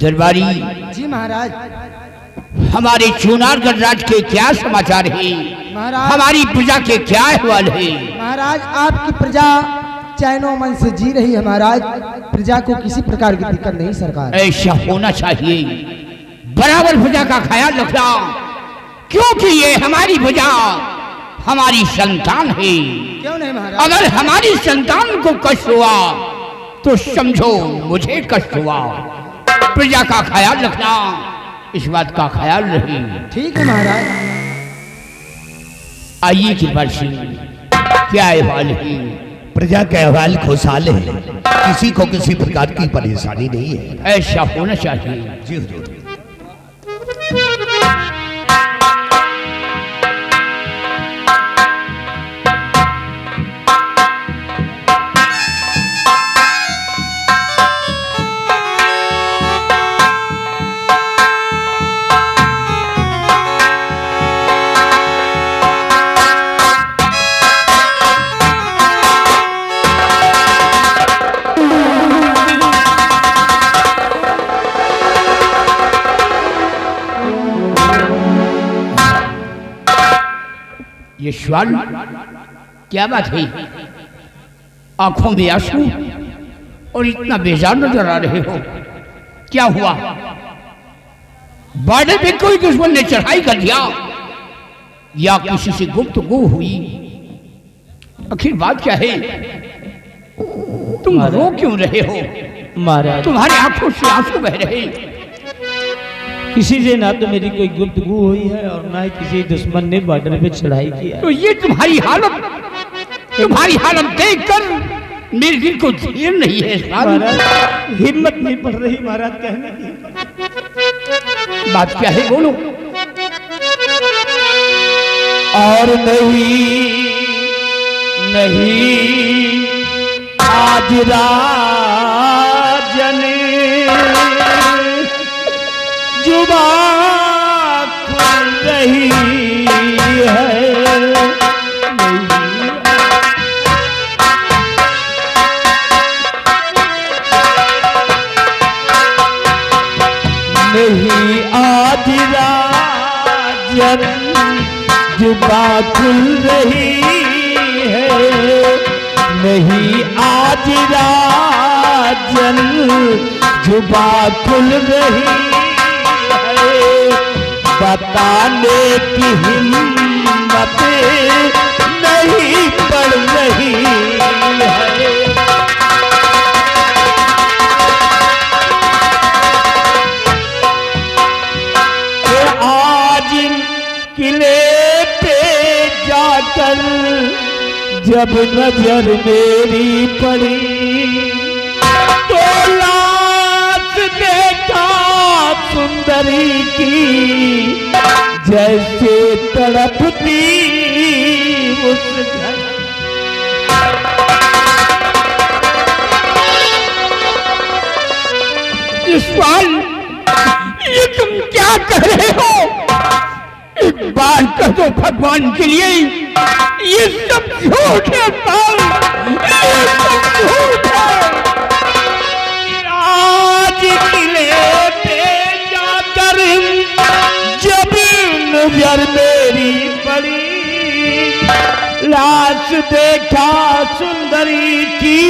दरबारी जी महाराज। हमारे चुनारगढ़ राज्य के क्या समाचार है महाराज? हमारी प्रजा के क्या अहवाल है? महाराज आपकी प्रजा चैनो मन से जी रही है महाराज। प्रजा को किसी प्रकार की दिक्कत नहीं सरकार। ऐसा होना चाहिए, बराबर प्रजा का ख्याल रखना, क्योंकि ये हमारी प्रजा हमारी संतान है। क्यों नहीं महाराज? अगर हमारी संतान को कष्ट हुआ तो समझो मुझे कष्ट हुआ। प्रजा का ख्याल रखना, इस बात का ख्याल रहे। ठीक है महाराज। आइए कृपा सिंह, क्या अहवाल है? प्रजा का अहवाल खुशहाल है, किसी को किसी प्रकार की परेशानी नहीं है। ऐसा होना चाहिए। जी हुजूर। ये सवाल क्या बात है? आंखों में आंसू और इतना बेजार नजर आ रहे हो, क्या हुआ? बॉर्डर पे कोई दुश्मन ने चढ़ाई कर दिया या किसी से गुफ्तगू हुई? आखिर बात क्या है? तुम रो क्यों रहे हो? महाराज तुम्हारे आंखों से आंसू बह रहे। किसी से ना तो मेरी कोई गुफ्तगू हुई है और ना ही किसी दुश्मन ने बॉर्डर पे चढ़ाई किया। तो ये तुम्हारी हालत देखकर मेरे दिल को धीर नहीं है। महाराज हिम्मत नहीं पड़ रही महाराज कहने की। बात क्या है, बोलो। और नहीं आज राजन जुबा खुल रही है। नहीं आज राजन जुबा खुल रही है। नहीं आज राजन जुबा खुल रही है। बताने की हिम्मत नहीं पड़ रही है। आज किले पे जाकर जब नजर मेरी पड़ी तो लाश देखा सुंदरी की जैसे तड़पती उस घर। इस्माइल, ये तुम क्या कह रहे हो? एक बार कह दो भगवान के लिए, ये सब झूठ है इस्माइल, ये सब झूठ है। आज किले पे जाकर जब नजर मेरी पड़ी लाश देखा सुंदरी की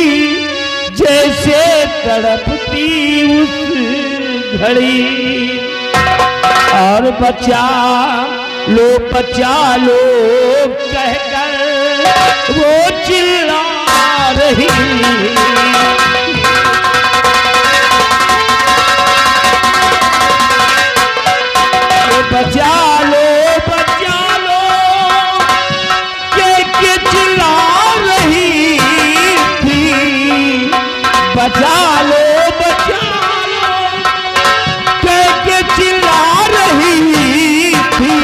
जैसे तड़पती उस घड़ी। और बचा लो कहकर वो चिल्ला रही। बचा लो के चिल्ला रही थी। बचा लो के चिल्ला रही थी।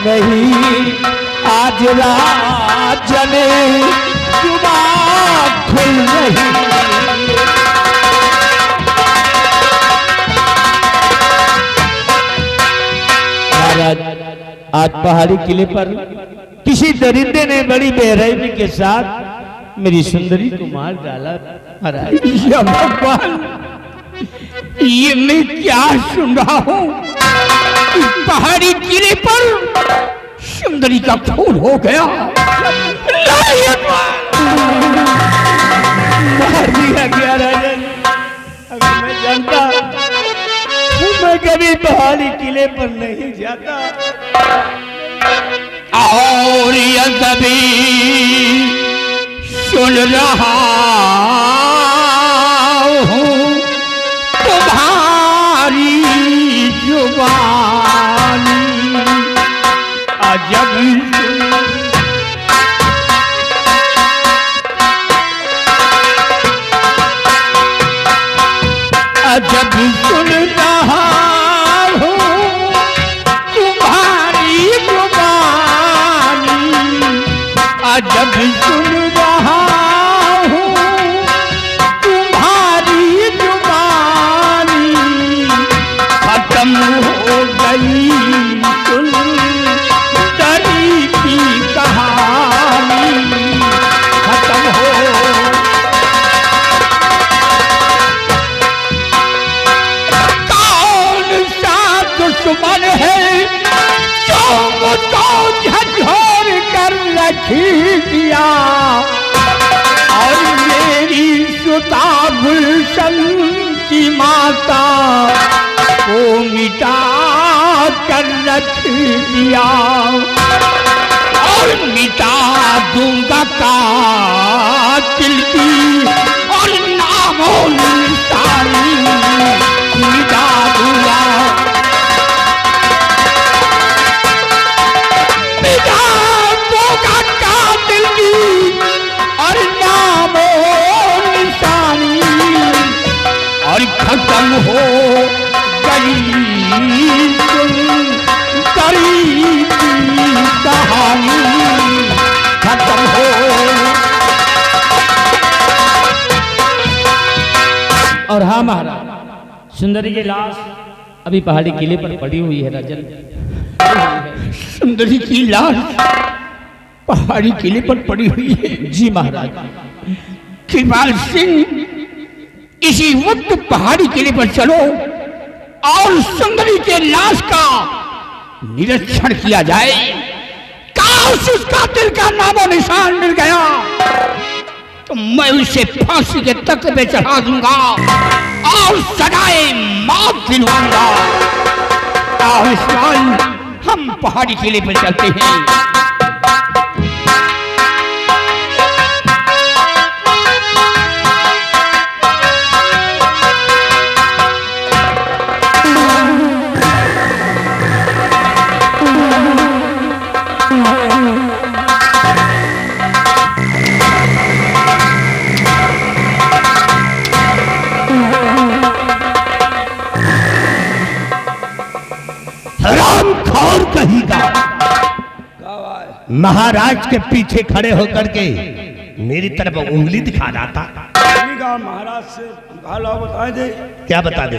नहीं आज राजन जुबा खुल रही। आज पहाड़ी किले पर किसी दरिंदे ने बड़ी बेरहमी के साथ मेरी सुंदरी को मार डाला। या भगवान, ये मैं क्या सुन रहा हूँ? पहाड़ी किले पर सुंदरी का खून हो गया। मार दिया गया राजन। अगर मैं जानता तो मैं कभी पहाड़ी किले पर नहीं जाता। और यह कभी सुन रहा हूँ तुम्हारी जुबानी अजब अजब सुन रहा हूँ तुम्हारी जुबानी अजब सुन रहा हूँ तुम्हारी जुबानी खत्म हो गई सुंदरी की कहानी खत्म हो दुश्मन है जो मुझको झकझोर कर रखी दिया और मेरी सुता गुलशन की माता को मिटा कर रख दिया और मिटा दूंगा कातिल की और नामो निशानी मिटा दूंगा कातिल की और नामो निशानी और खत्म हो गई सुंदरी की कहानी खत्म हो। और हाँ महाराज, सुंदरी की लाश अभी पहाड़ी किले पर पड़ी हुई है राजन। सुंदरी की लाश पहाड़ी किले पर पड़ी हुई है। जी महाराज। कृपाल सिंह इसी वक्त पहाड़ी किले पर चलो और सुंदरी के लाश का निरीक्षण किया जाए। काश उस कातिल का नामो निशान मिल गया तो मैं उसे फांसी के तख्त पे चढ़ा दूंगा और सजाए मौत दिलवाऊंगा। और इस बार हम पहाड़ी किले पर चलते हैं। हरामखोर कहीगा, महाराज के पीछे खड़े होकर के मेरी तरफ उंगली दिखा रहा था। महाराज से बता दे। क्या बता दे?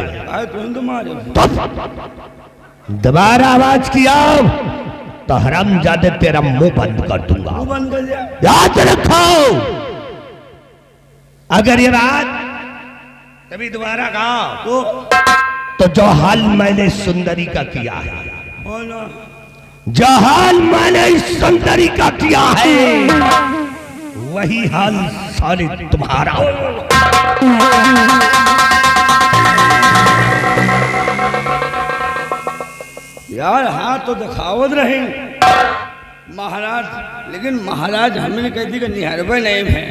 दोबारा आवाज किया तो हरामजादे तेरा मुंह बंद कर दूंगा। बंद कर दिया। याद रखो, अगर ये बात कभी दोबारा कहा तो जो हाल मैंने सुंदरी का किया है, जो हाल मैंने इस सुंदरी का किया है, वही हाल साले तुम्हारा होगा। यार हाँ तो दिखावत रहे महाराज, लेकिन महाराज हमने कह दी कि निहरबे नहीं है,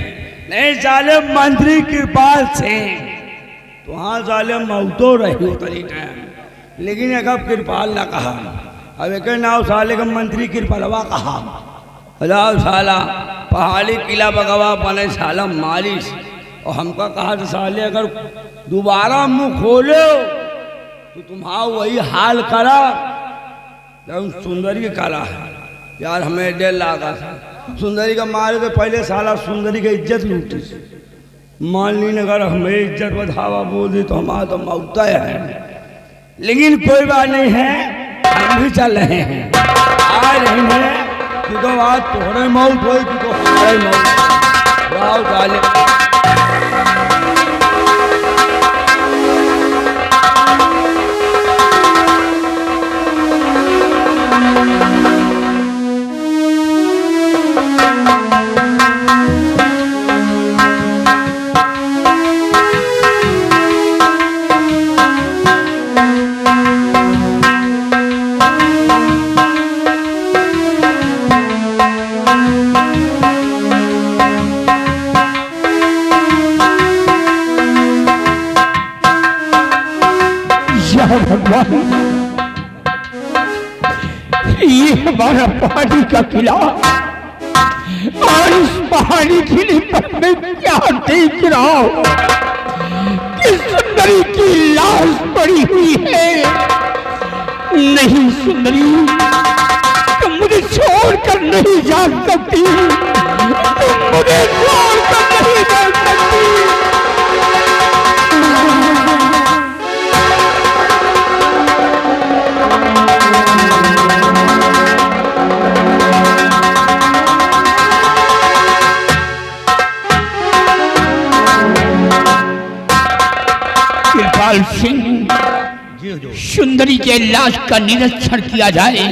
नहीं साले मंत्री कृपाल सिंह तो हाँ साले मौतो रही हो तरीका, लेकिन एक अब कृपाल ना कहा, अब एक नाव साले का मंत्री कृपालवा कहा। अलाव साला पहाड़ी किला बगवा बने साला मालिश, और हमका कहा तो साले अगर दोबारा मुंह खोलो तो तुम्हारा वही हाल करा जब सुंदरी के काला है। यार हमें डर लगा था सुंदरी का मारे तो पहले साला सुंदरी की इज्जत लूटी, मान ली अगर हमें इज्जत बढ़ावा बोल दी तो हमारा तो मौता है, लेकिन कोई बात नहीं है, हम भी चल रहे हैं, आ रहे हैं कि तो आज तोहरे मौत हो कि तो हमारे मौत डाले। ये हमारा पहाड़ी का किला, और इस पहाड़ी किले पर मैं क्या देख रहा हूँ कि सुंदरी की लाश पड़ी हुई है। नहीं सुंदरी, तुम मुझे छोड़कर नहीं जा सकती, तुम मुझे छोड़कर नहीं जा सकती। कृपाल सिंह, सुंदरी के लाश का निरीक्षण किया जाए।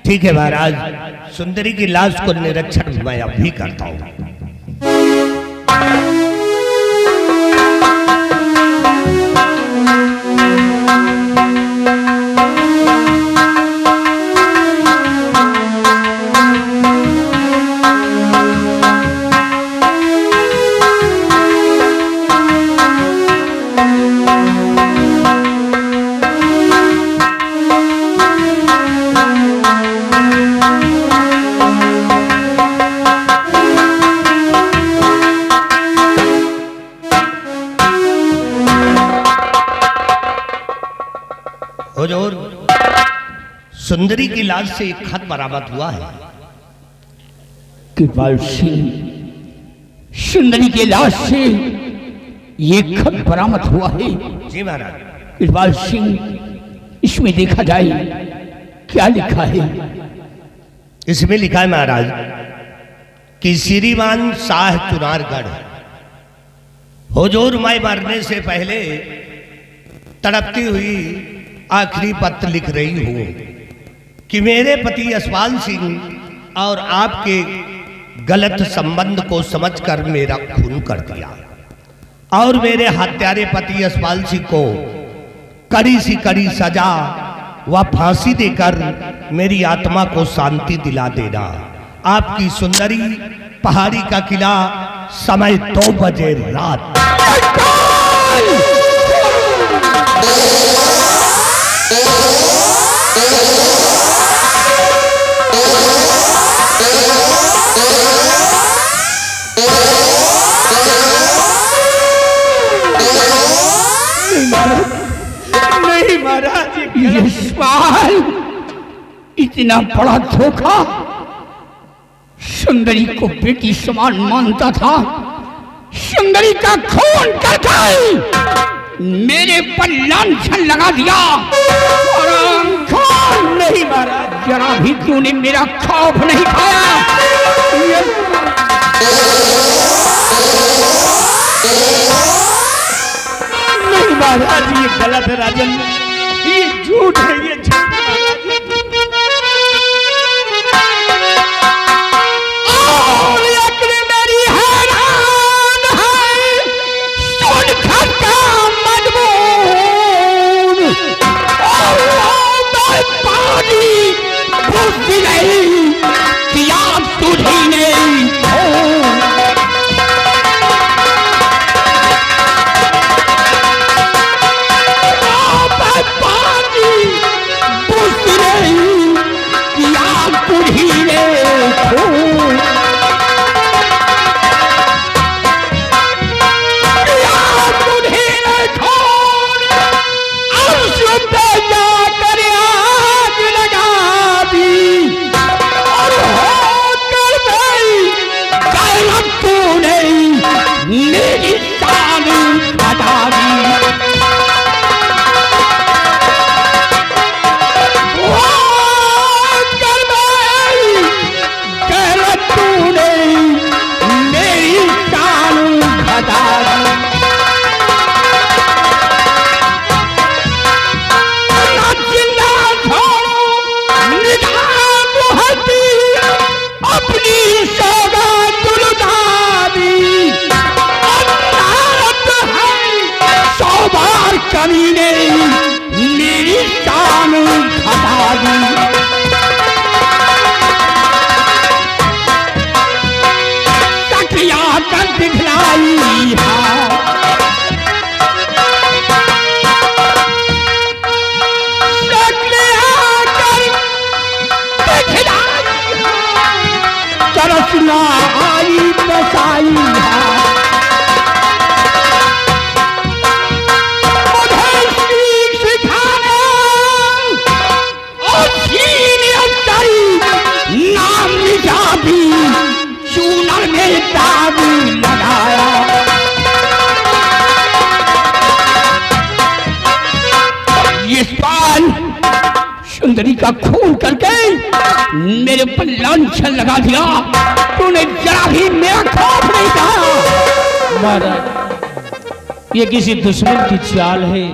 ठीक है महाराज, सुंदरी की लाश को निरीक्षण मैं अभी करता हूँ। हुजूर, सुंदरी की लाश से एक खत बरामद हुआ है। कृपाल सिंह, सुंदरी के लाश से ये खत बरामद हुआ है। जी महाराज। कृपाल सिंह, इसमें देखा जाए क्या लिखा है। इसमें लिखा है महाराज कि श्रीमान शाह चुनारगढ़, हुजूर मैं मरने से पहले तड़पती हुई आखिरी पत्र लिख रही हूं कि मेरे पति यशपाल सिंह और आपके गलत संबंध को समझकर मेरा खून कर दिया और मेरे हत्यारे पति यशपाल सिंह को कड़ी सी कड़ी सजा व फांसी देकर मेरी आत्मा को शांति दिला देना। आपकी सुंदरी, पहाड़ी का किला, समय 2 बजे रात। नहीं महाराज, ये सवाल इतना बड़ा धोखा। सुंदरी को बेटी समान मानता था, सुंदरी का खून करके मेरे पर लांछन लगा दिया। और खून नहीं महाराज, जरा भी तूने मेरा खौफ नहीं खाया। नहीं महाराज, ये गलत है राजन, ये झूठ है, ये झूठ है। सुंदरी का खून करके मेरे ऊपर लांछन लगा दिया। तूने जरा भी मेरा खौफ नहीं कहा। महाराज ये किसी दुश्मन की चाल है,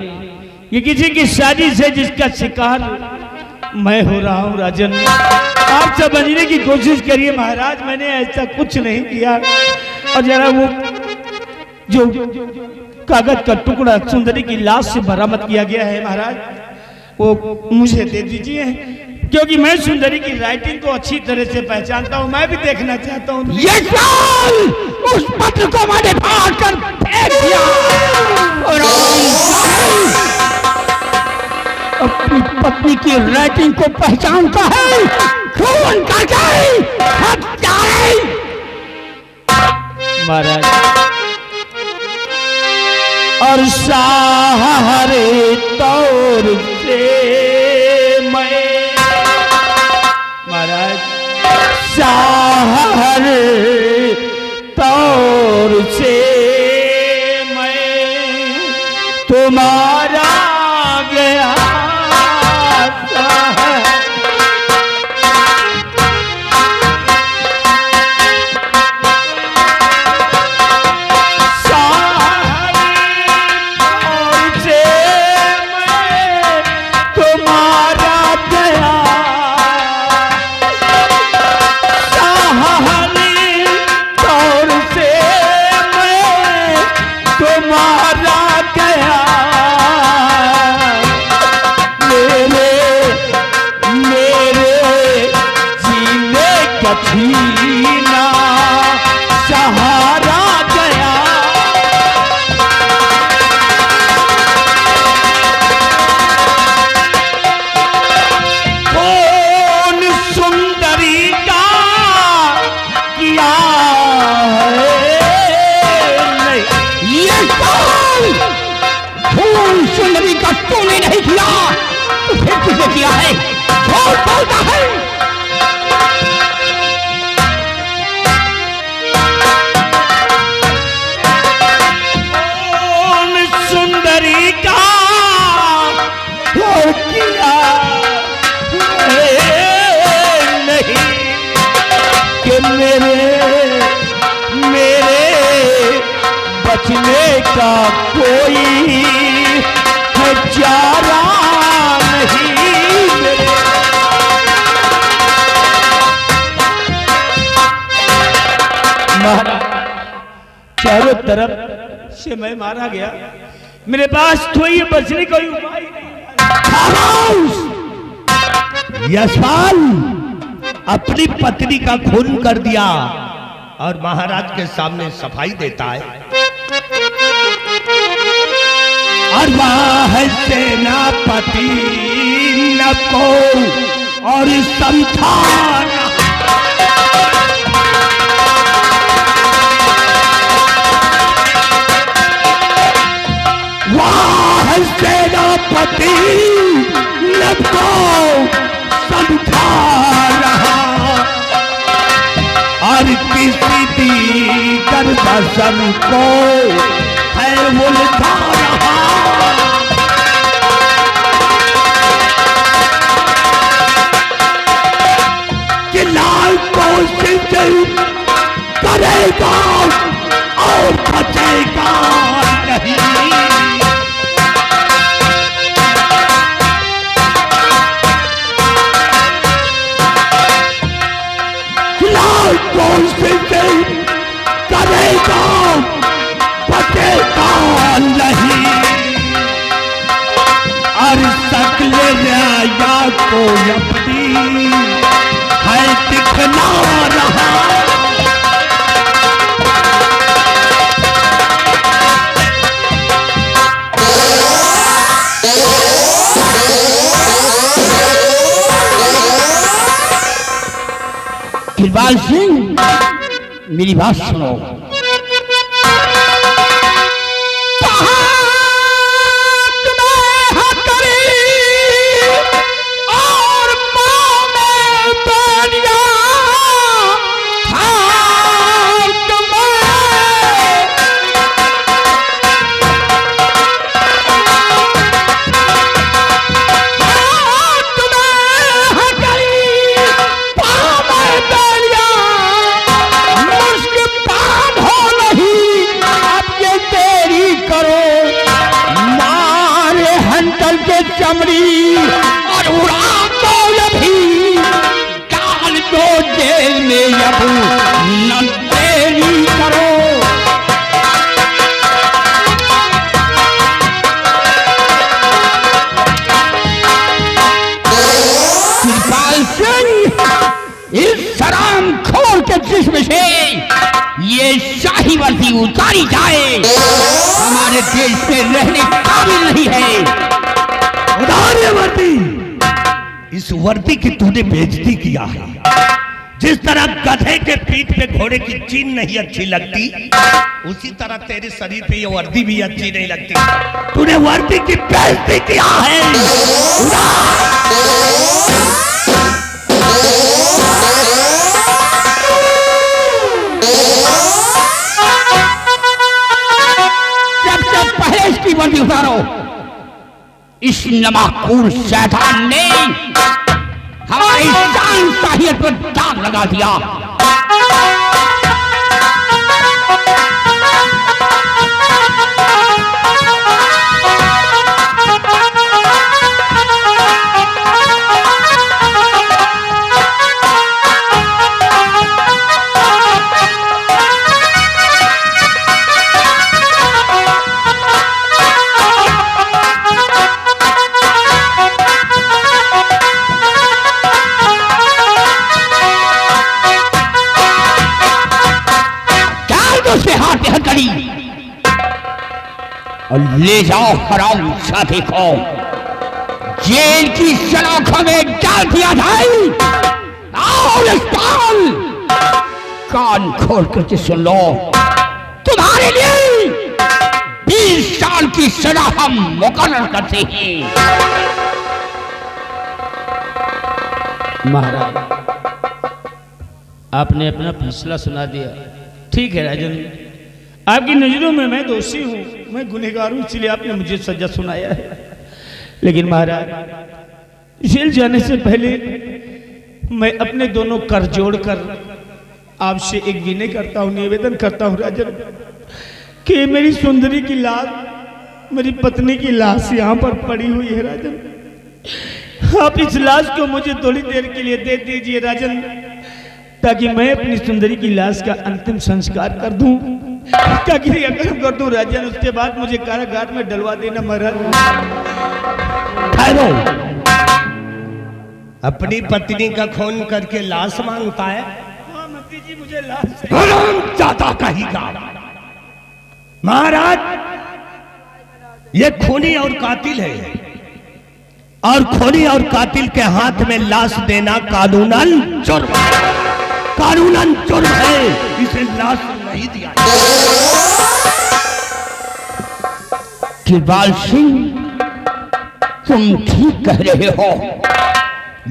ये किसी की साजिश है जिसका शिकार मैं हो रहा हूँ। राजन आप समझने की कोशिश करिए महाराज, मैंने ऐसा कुछ नहीं किया। और जरा वो जो कागज का टुकड़ा सुंदरी की लाश से बरामद किया गया है महाराज, वो मुझे दे दीजिए, क्योंकि मैं सुंदरी की राइटिंग को अच्छी तरह से पहचानता हूँ, मैं भी देखना चाहता हूँ। ये साल उस पत्र को मैंने फाड़ कर फेंक दिया और अपनी पत्नी की राइटिंग को पहचानता है, खून करके हत्यारे। महाराज और सहारे तौर से मैं, महाराज सहारे तौर से मैं तुम्हारा गया छीना सहारा गया। कौन सुंदरी का किया है ये खून सुंदरी का तूने नहीं किया तो फिर किसने किया है? झूठ बोलता है। बचने का कोई है चारा नहीं मेरे। महाराज चारों तरफ से मैं मारा गया, मेरे पास कोई बचने का उपाय नहीं। यशपाल अपनी पत्नी का खून कर दिया और महाराज के सामने सफाई देता है। और वह है सेनापति न को और संथान, वह है सेनापति न को संथान और किसी दीगर दर्शन को है उलझा रहा। कि लाल कोशिश करेगा और बचेगा नहीं। लाल कोशिश करेगा बचेगा नहीं। और सकल राया को अपनी है दिखला रहा। किरपाल सिंह मेरी बात सुनो। सिंह, इस शराम खोर के जिस्म से ये शाही वर्दी उतारी जाए। हमारे देश में रहने काबिल नहीं है। उतार ये वर्दी। इस वर्दी की तूने बेइज्जती किया है। जिस तरह गधे के पीठ पे घोड़े की चीन नहीं अच्छी लगती, उसी तरह तेरे शरीर पे ये वर्दी भी अच्छी नहीं लगती। तूने वर्दी की बेइज्जती किया है। जब पहले इसकी वर्दी उतारो। इस नमाखोर शैतान ने हमारी शान साहियत पर दाग लगा दिया। और ले जाओ हराम साथी को जेल की सलाखों में डाल दिया जाए। आओ इस्ताल, कान खोल करके सुन लो। तुम्हारे लिए 20 साल की सजा हम मुकर्रर करते हैं। महाराज, आपने अपना फैसला सुना दिया। ठीक है राजन, आपकी नजरों में मैं दोषी हूं, मैं गुनहगार हूं, इसलिए आपने मुझे सजा सुनाया है। लेकिन महाराज, जेल जाने से पहले मैं अपने दोनों कर जोड़कर आपसे एक विनय करता हूं, निवेदन करता हूं राजन, कि मेरी सुंदरी की लाश, मेरी पत्नी की लाश यहाँ पर पड़ी हुई है राजन। आप इस लाश को मुझे थोड़ी देर के लिए दे दीजिए राजन, ताकि मैं अपनी सुंदरी की लाश का अंतिम संस्कार कर दूं। ताकि अगर कर दूं राजन, उसके बाद मुझे कारागार में डलवा देना महाराज। ठहरो, अपनी पत्नी का खून करके लाश मांगता है। हाँ मंत्री जी, मुझे लाश हरामजादा कहेगा। महाराज, ये खूनी और कातिल है, और खूनी और कातिल के हाथ में लाश देना कानूनन जुर्म है। कानूनन जुर्म है, इसे लाश नहीं दिया। किरपाल सिंह, तुम ठीक कह रहे हो।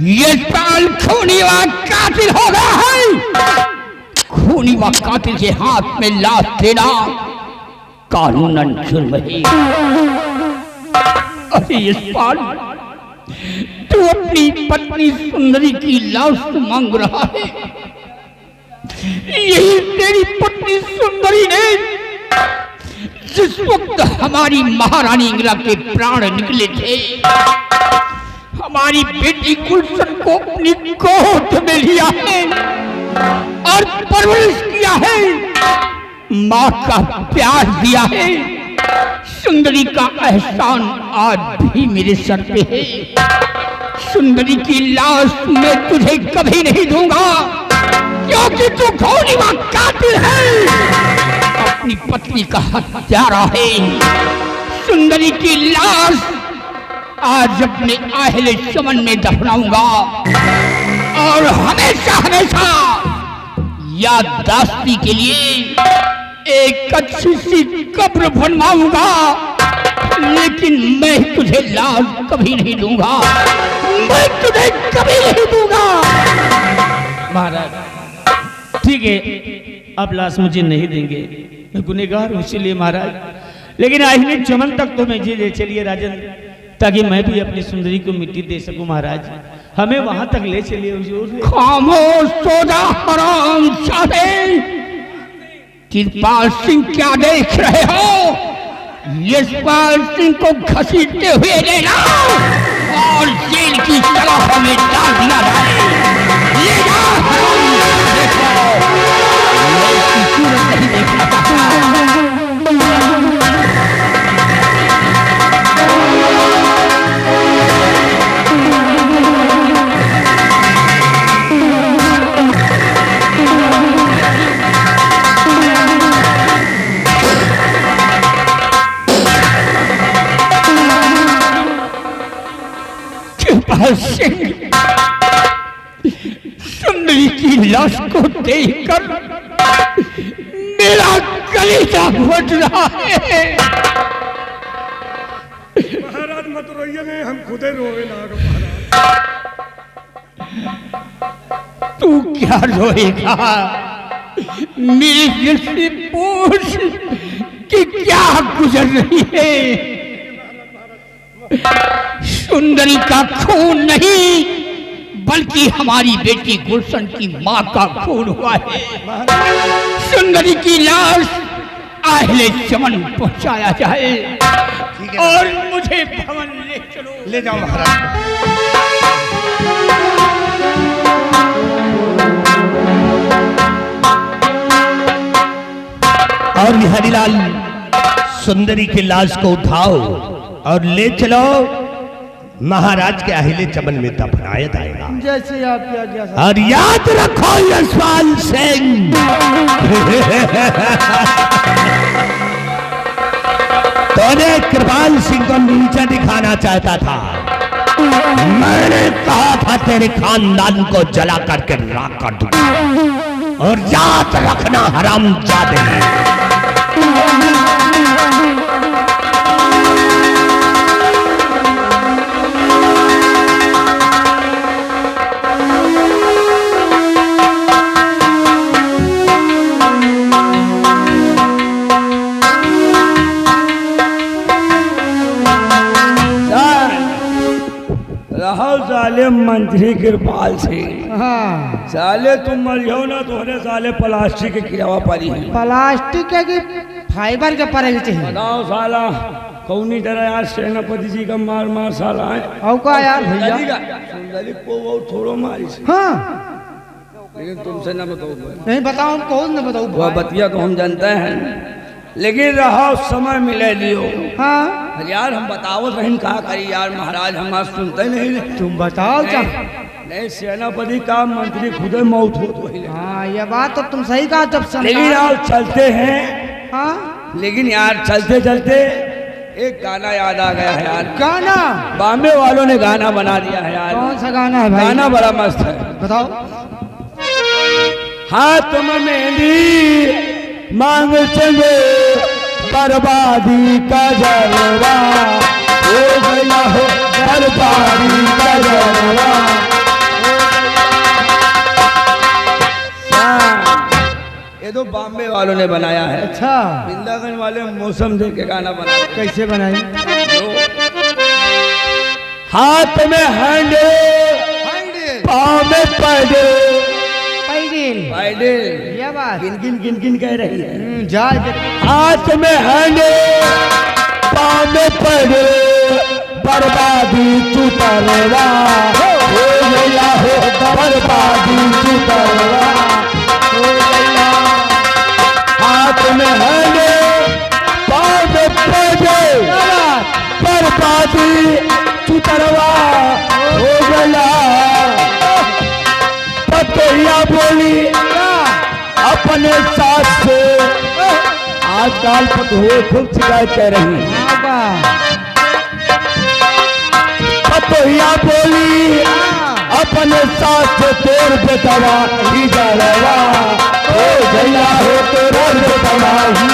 ये पाल खूनी व कातिल हो गया है। खूनी व कातिल के हाथ में लाश देना कानूनन जुर्म है। अरे यशपाल, तू अपनी पत्नी सुंदरी की लाश मांग रहा है। यही तेरी पत्नी सुंदरी ने जिस वक्त हमारी महारानी इंदिरा के प्राण निकले थे, हमारी बेटी गुलशन को अपनी गोद में लिया है और परवरिश किया है, माँ का प्यार दिया है। सुंदरी का एहसान आज भी मेरे सर पे है। सुंदरी की लाश मैं तुझे कभी नहीं दूंगा, क्योंकि तू खूनी व कातिल है, अपनी पत्नी का हत्यारा है। सुंदरी की लाश आज अपने आहले चमन में दफनाऊंगा और हमेशा हमेशा याददाश्ती के लिए एक अच्छी सी कब्र बनवाऊंगा, लेकिन मैं तुझे लाश कभी नहीं दूंगा, मैं तुझे कभी नहीं दूंगा। महाराज ठीक है, आप लाश मुझे नहीं देंगे, मैं गुनहगार हूं इसीलिए महाराज, लेकिन आईने चमन तक तो मुझे ले चलिए राजन, ताकि मैं भी अपनी सुंदरी को मिट्टी दे सकूं। महाराज हमें वहां तक ले चलिए हुजूर। खामोश सोजा हराम जादे, किरपाल सिंह क्या देख रहे हो? यशपाल सिंह को घसीटते हुए ले लाओ और जेल की सलाखों में डाल दिया जाए। ले जाओ हराम, देखो मैं इसकी सूरत नहीं देखना चाहता। सुंदरी की लाश को देखकर मेरा कलेजा फट रहा है। महाराज मत रोइए, नहीं हम खुदे रोए लाग महाराज। तू क्या रोएगा? मेरे दिल से पूछ कि क्या गुजर रही है। सुंदरी का खून नहीं बल्कि हमारी बेटी गुलशन की माँ का खून हुआ है। सुंदरी की लाश आहले चमन पहुंचाया जाए और मुझे भवन ले चलो। ले जाओ महाराज। और हरिलाल सुंदरी की लाश को उठाओ और ले चलो महाराज के अहिले चमन में दफनाया जाएगा। जैसे आपकी आज्ञा सर। और याद रखो यशपाल सिंह, तूने कृपाल सिंह को नीचा दिखाना चाहता था। मैंने कहा था तेरे खानदान को जला करके राख कर दूंगा। और याद रखना हरामजादे, रहो साले मंत्री कृपाल सिंह। हाँ साले तुम मरियो ना तोहरे साले प्लास्टिक के किरावा पारी है। प्लास्टिक है कि फाइबर के पड़े चाहिए। बताओ साला कौनी तरह यार सेनापति जी का मार मार साला है। और का यार भैया? सुंदरी को वो थोड़ो मारी से। हाँ लेकिन तुमसे ना बताओ। नहीं बताओ, कौन न बताओ। वह बतिया तो हम जानते हैं, लेकिन रहो समय मिले लियो। हाँ यार हम बताओ रहीन कहा करी यार महाराज, हम आज सुनते नहीं। तुम बताओ क्या? नहीं सेनापति का मंत्री खुद मौत हो तो ही। हाँ ये बात तो तुम सही कहा। जब लेकिन यार चलते हैं। हाँ लेकिन यार चलते चलते एक गाना याद आ गया है यार। गाना? बॉम्बे वालों ने गाना बना दिया है यार। कौन सा गाना है भाई? गाना बड़ा मस्त है। बताओ। हाथ में मेहंदी मांग चले बर्बादी का जलवा हो गया हो, बर्बादी का जलवा। ये तो बॉम्बे वालों ने बनाया है। अच्छा वृंदावन वाले मौसम देख के गाना बना। कैसे बनाई? हाथ में हैंडल, पाँव में पैडल। पैडल ये बात गिन गिन गिन गिन कह रही है। जा हाथ में हैंडल, पाँव में पैडल, बर्बादी चुतरवा हो गया हो, बर्बादी चुतरवा हो गया। हाथ में हैंडल, पाँव में पैडल, बर्बादी चुतरवा हो गया। पतोहिया बोली अपने साथ से, आजकल पतोहे खूब शिकायत कर रही है। पतोहिया बोली अपने साथ से तोर बेटवा ही जलवा हो गया हो, तोर बेटवा ही